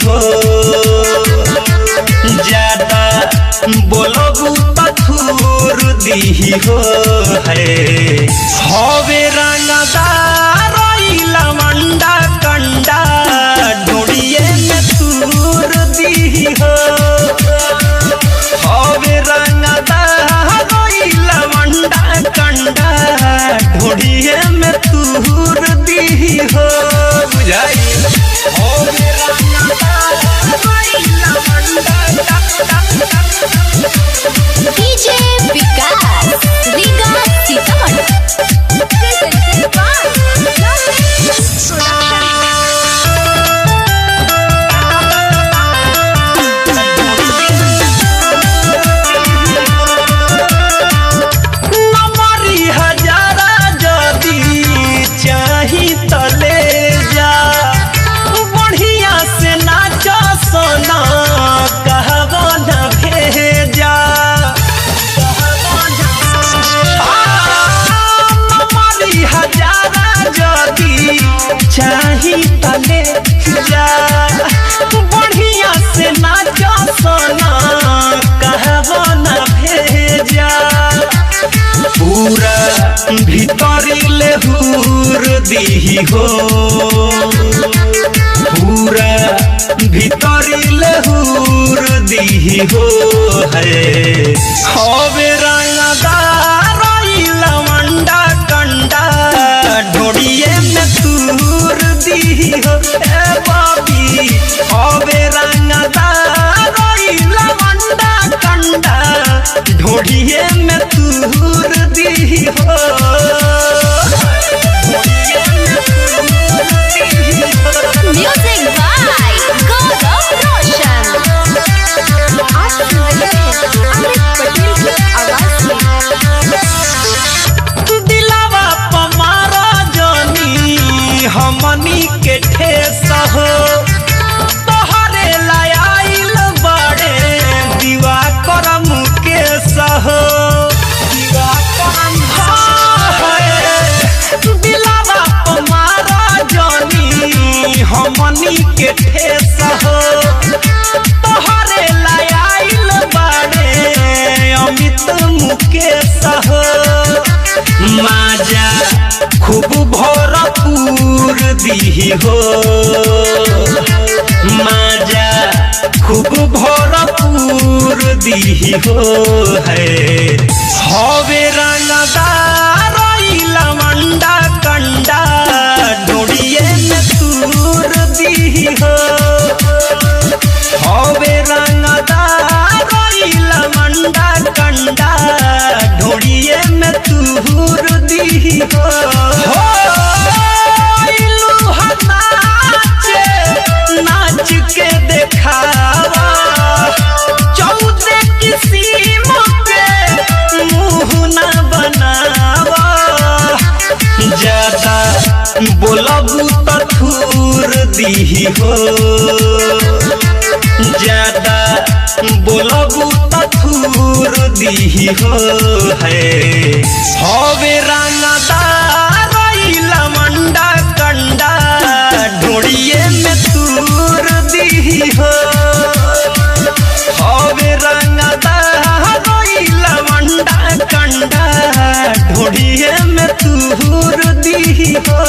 हो ज्यादा बोलबू तो थूर दी हो है हवे रंगदार लवंडा कंडा ढोड़िए में तूर दी हो हवे रंगदार लवंडा कंडा ढोड़िए में तूर दी हो बुझाई डीजे विकास रीगा सीतामढ़ी नमरी हजारा जदी चाही तले जा बढ़िया से नाच सोना कहबो न भेजा नमरी हजारा जदी चाही तले जा बढ़िया से नाच सोना कहबो न भेजा पूरा भीतरी लेहूर दी हो पूरा भीतरी लेहूर दी हो है हवे रंगदार लवंडा कंडा ढोड़िए में तूर दी हो ए बाबी हवे रंगदार लवंडा कंडा ढोड़िए में तूर दी हो म्यूजिक बाय गौरव रोशन। आप सुन रहे हैं अमृत पटेल की आवाज में। दिलावा पमारा जानी हमनी के ठेस हो तोहरे लायल बड़े दीवा करम के सहो दिलावा पमारा जानी हमनी के ठेस हो तोहरे लायल बड़े अमित मुकेश हो माजा खूब भरपूर दी हो माजा खूब भरपूर दी हो है हवे रंगदार लवंडा कंडा ढोड़िए में तूर दी हो हवे रंगदार लवंडा कंडा ढोड़िए में तूर दी हो नाच के देखावा 14 किस्म के मुँह न बनावा ज्यादा बोलबू तो थूर दी हो ज्यादा बोलबू तो थूर दी हो है हवे रंगदार लवंडा कंडा ढोड़िए में तूर दी हो हवे रंगदार लवंडा कंडा ढोड़िए में तूर दी हो।